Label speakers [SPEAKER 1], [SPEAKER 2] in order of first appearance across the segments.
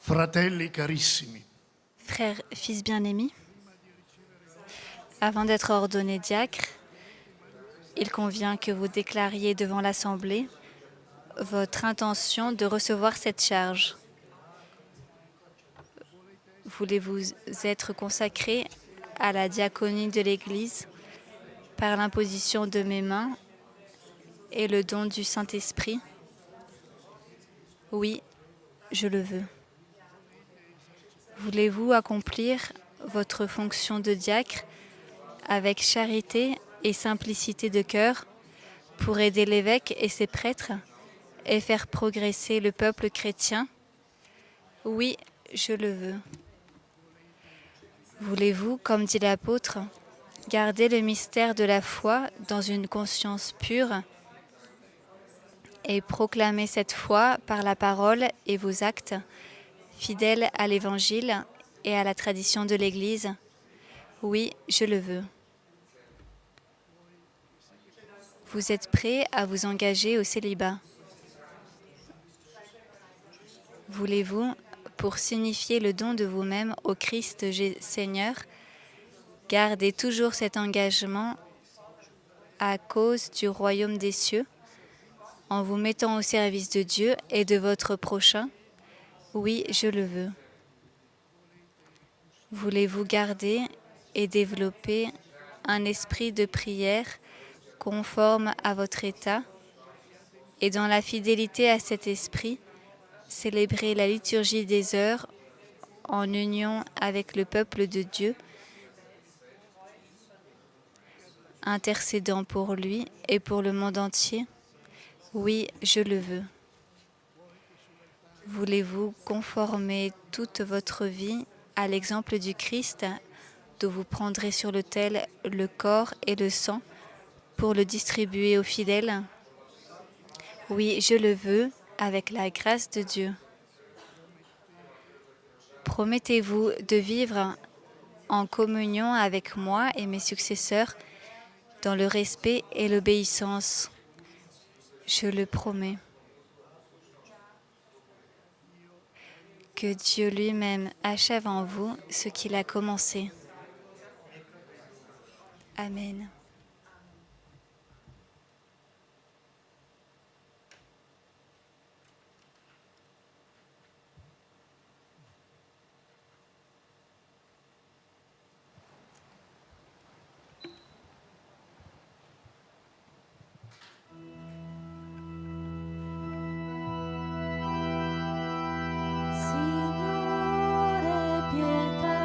[SPEAKER 1] Fratelli carissimi,
[SPEAKER 2] Frères, fils bien-aimés, avant d'être ordonné diacre, il convient que vous déclariez devant l'Assemblée votre intention de recevoir cette charge. Voulez-vous être consacré à la diaconie de l'Église par l'imposition de mes mains et le don du Saint-Esprit? Oui, je le veux. Voulez-vous accomplir votre fonction de diacre avec charité et simplicité de cœur pour aider l'évêque et ses prêtres et faire progresser le peuple chrétien? Oui, je le veux. Voulez-vous, comme dit l'apôtre, garder le mystère de la foi dans une conscience pure et proclamer cette foi par la parole et vos actes, fidèles à l'Évangile et à la tradition de l'Église? Oui, je le veux. Vous êtes prêts à vous engager au célibat? Voulez-vous, pour signifier le don de vous-même au Christ Seigneur, garder toujours cet engagement à cause du royaume des cieux, en vous mettant au service de Dieu et de votre prochain? Oui, je le veux. Voulez-vous garder et développer un esprit de prière conforme à votre état et dans la fidélité à cet esprit, célébrer la liturgie des heures en union avec le peuple de Dieu, intercédant pour lui et pour le monde entier? Oui, je le veux. Voulez-vous conformer toute votre vie à l'exemple du Christ, dont vous prendrez sur l'autel le corps et le sang pour le distribuer aux fidèles? Oui, je le veux, avec la grâce de Dieu. Promettez-vous de vivre en communion avec moi et mes successeurs dans le respect et l'obéissance? Je le promets. Que Dieu lui-même achève en vous ce qu'il a commencé. Amen.
[SPEAKER 3] Signore pietà,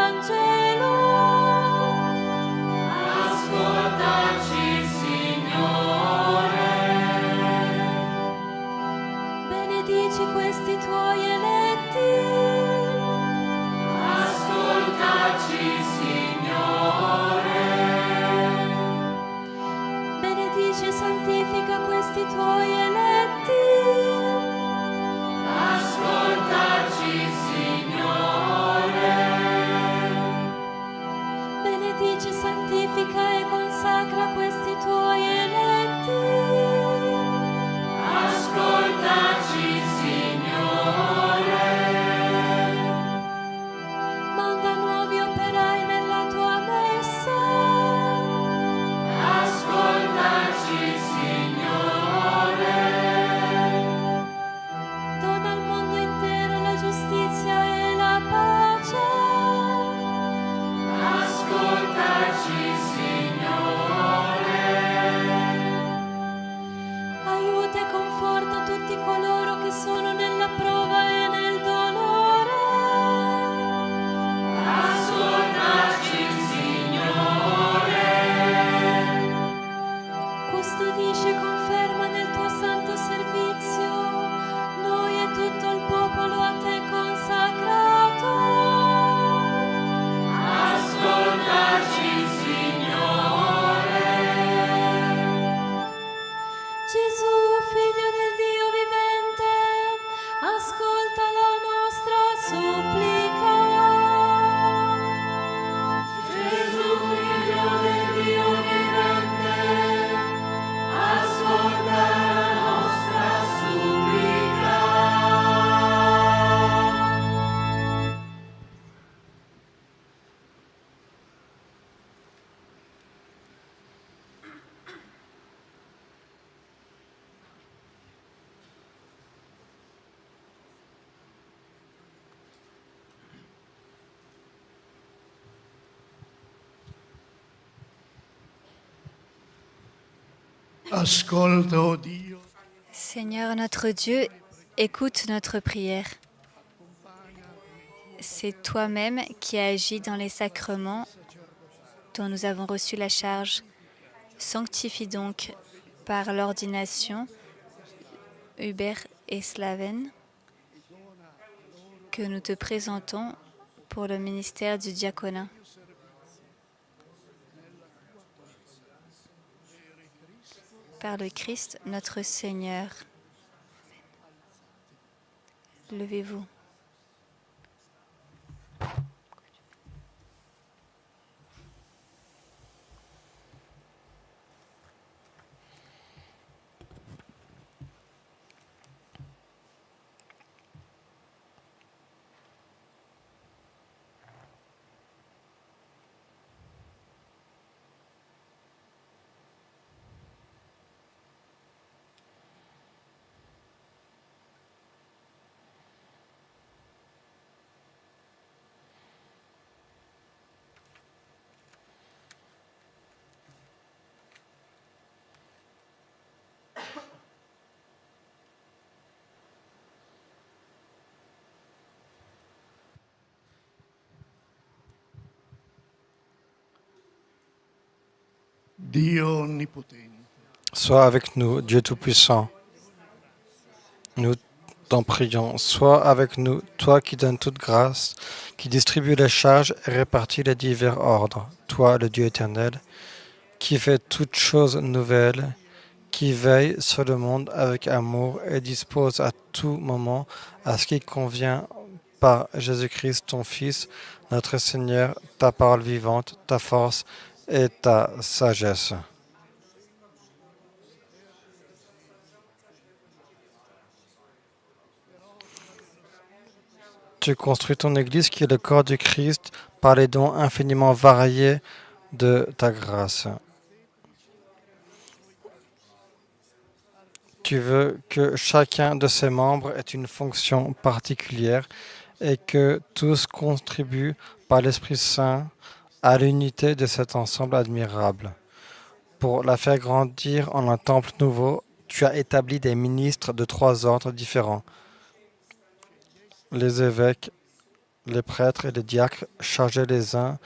[SPEAKER 1] Vangelo.
[SPEAKER 3] Ascoltaci, Signore.
[SPEAKER 1] Benedici questi tuoi eletti.
[SPEAKER 3] Ascoltaci, Signore.
[SPEAKER 1] Benedici e santifica questi tuoi eletti.
[SPEAKER 3] Ascoltaci, Signore.
[SPEAKER 1] Benedici, santifica e consacra questi tuoi eletti.
[SPEAKER 3] Ascoltaci, Signore.
[SPEAKER 1] Manda nuovi operai nella tua messa.
[SPEAKER 3] Ascoltaci, Signore.
[SPEAKER 1] Dona al mondo intero la giustizia e la pace.
[SPEAKER 3] Ascoltaci, Signore.
[SPEAKER 1] Aiuta e conforta tutti coloro che sono nella prova e nel dolore.
[SPEAKER 3] Ascoltaci, Signore.
[SPEAKER 1] Custodisci e conferma nel tuo santo servizio noi e tutto il popolo a te consacrato.
[SPEAKER 3] Ascoltaci, Signore.
[SPEAKER 1] Gesù, figlio del Dio vivente, ascolta la nostra supplica.
[SPEAKER 3] Gesù, figlio del Dio vivente, ascolta la nostra supplica.
[SPEAKER 4] Ascolta, oh Dio,
[SPEAKER 2] Seigneur notre Dieu, écoute notre prière. C'est toi-même qui agis dans les sacrements dont nous avons reçu la charge. Sanctifie donc par l'ordination Hubert et Slaven que nous te présentons pour le ministère du diaconat. Par le Christ notre Seigneur. Levez-vous.
[SPEAKER 4] Dio onnipotente,
[SPEAKER 5] Sois avec nous, Dieu Tout-Puissant. Nous t'en prions. Sois avec nous, toi qui donnes toute grâce, qui distribue les charges et répartit les divers ordres. Toi, le Dieu éternel, qui fait toutes choses nouvelles, qui veille sur le monde avec amour et dispose à tout moment à ce qui convient par Jésus-Christ, ton Fils, notre Seigneur, ta parole vivante, ta force et ta sagesse. Tu construis ton Église qui est le corps du Christ par les dons infiniment variés de ta grâce. Tu veux que chacun de ses membres ait une fonction particulière et que tous contribuent par l'Esprit Saint à l'unité de cet ensemble admirable. Pour la faire grandir en un temple nouveau, tu as établi des ministres de 3 ordres différents. Les évêques, les prêtres et les diacres chargés les uns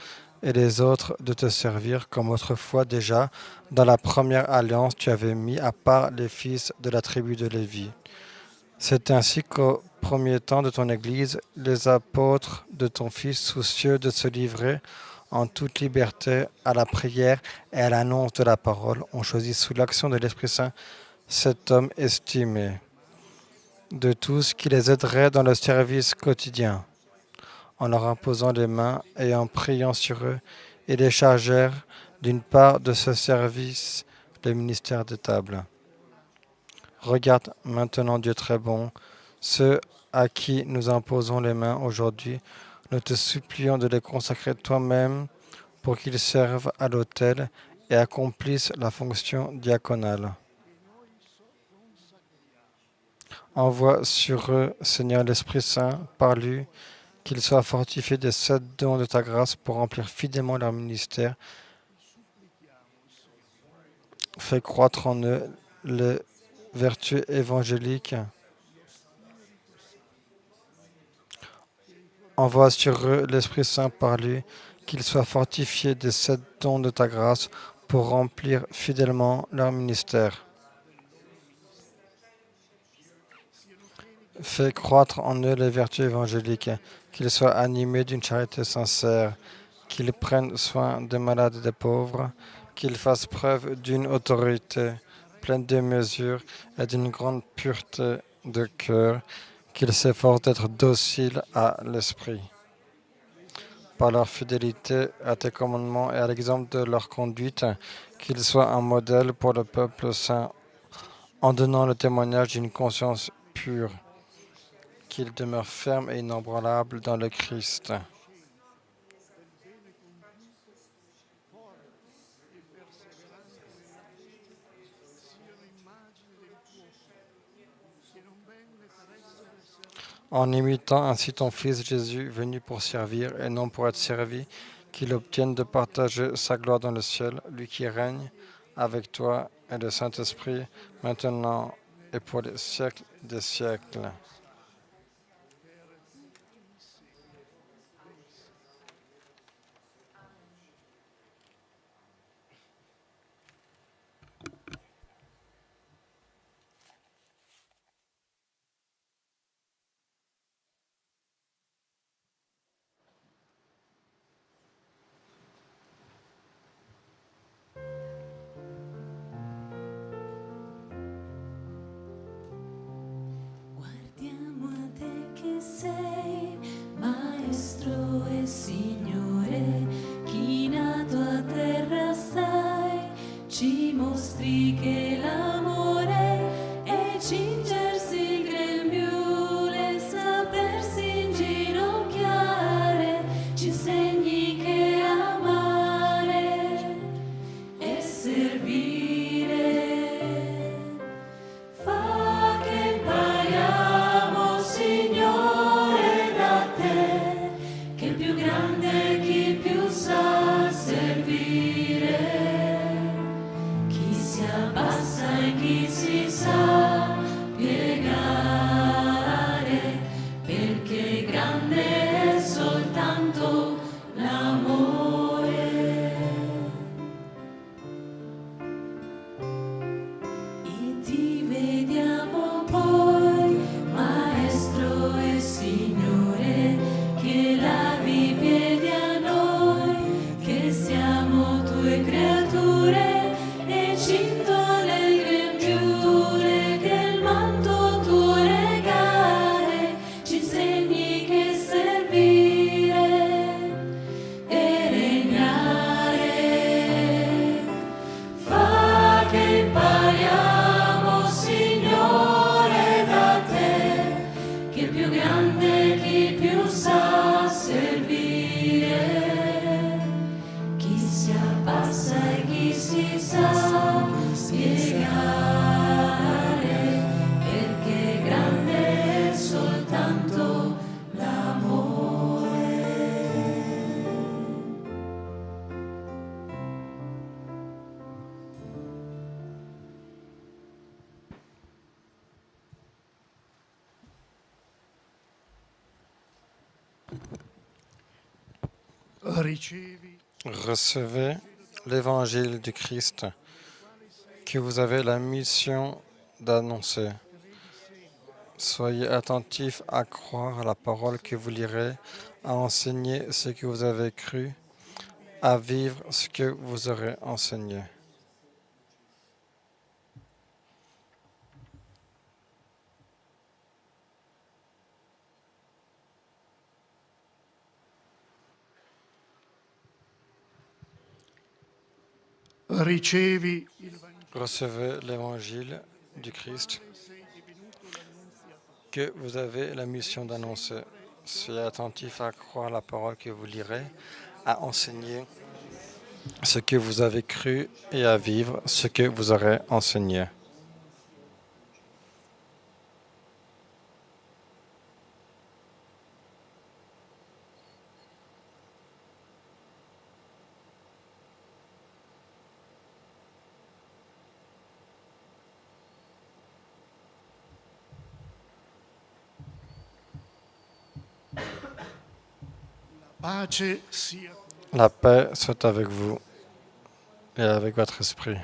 [SPEAKER 5] et les autres de te servir comme autrefois déjà, dans la première alliance, tu avais mis à part les fils de la tribu de Lévi. C'est ainsi qu'au premier temps de ton Église, les apôtres de ton Fils, soucieux de se livrer en toute liberté à la prière et à l'annonce de la parole, ont choisi sous l'action de l'Esprit Saint cet homme estimé de tous qui les aiderait dans le service quotidien, en leur imposant les mains et en priant sur eux, et les chargèrent d'une part de ce service, le ministère des tables. Regarde maintenant, Dieu très bon, ceux à qui nous imposons les mains aujourd'hui, nous te supplions de les consacrer toi-même pour qu'ils servent à l'autel et accomplissent la fonction diaconale. Envoie sur eux, Seigneur l'Esprit Saint, par lui, qu'ils soient fortifiés des 7 dons de ta grâce pour remplir fidèlement leur ministère. Fais croître en eux les vertus évangéliques. Envoie sur eux l'Esprit Saint par lui, qu'ils soient fortifiés des 7 dons de ta grâce pour remplir fidèlement leur ministère. Fais croître en eux les vertus évangéliques, qu'ils soient animés d'une charité sincère, qu'ils prennent soin des malades et des pauvres, qu'ils fassent preuve d'une autorité pleine de mesure et d'une grande pureté de cœur, qu'ils s'efforcent d'être dociles à l'esprit. Par leur fidélité à tes commandements et à l'exemple de leur conduite, qu'ils soient un modèle pour le peuple saint, en donnant le témoignage d'une conscience pure, qu'ils demeurent fermes et inébranlables dans le Christ. En imitant ainsi ton Fils Jésus, venu pour servir et non pour être servi, qu'il obtienne de partager sa gloire dans le ciel, lui qui règne avec toi et le Saint-Esprit, maintenant et pour les siècles des siècles.
[SPEAKER 1] Guardiamo a te che sei Maestro e Signore, chinato a terra stai, ci mostri che l'amore è cingersi il grembiule, sapersi inginocchiare, ci insegni che amare e servire. Fa che impariamo, Signore, da te, che il più grande è chi più sa servire, chi si abbassa e chi si sa piegare, perché grande è soltanto l'amore. E ti vediamo poi, Maestro e Signore, che lavi i piedi a noi, che siamo tue creature, e cintole il grembiule, che il manto tuo regare, ci insegni che servire e regnare. Fa che impariamo, Signore, da te, che il più grande è chi più sa servire, chi si abbassa e chi si sa piegare, perché grande è soltanto l'amore.
[SPEAKER 4] ricevi
[SPEAKER 5] Recevez l'évangile du Christ que vous avez la mission d'annoncer. Soyez attentifs à croire à la parole que vous lirez, à enseigner ce que vous avez cru, à vivre ce que vous aurez enseigné.
[SPEAKER 4] ricevi il Vangelo
[SPEAKER 5] Recevez l'évangile du Christ que vous avez la mission d'annoncer. Soyez attentifs à croire la parole que vous lirez, à enseigner ce que vous avez cru et à vivre ce que vous aurez enseigné.
[SPEAKER 4] pace sia con
[SPEAKER 5] La paix soit avec vous et avec votre esprit.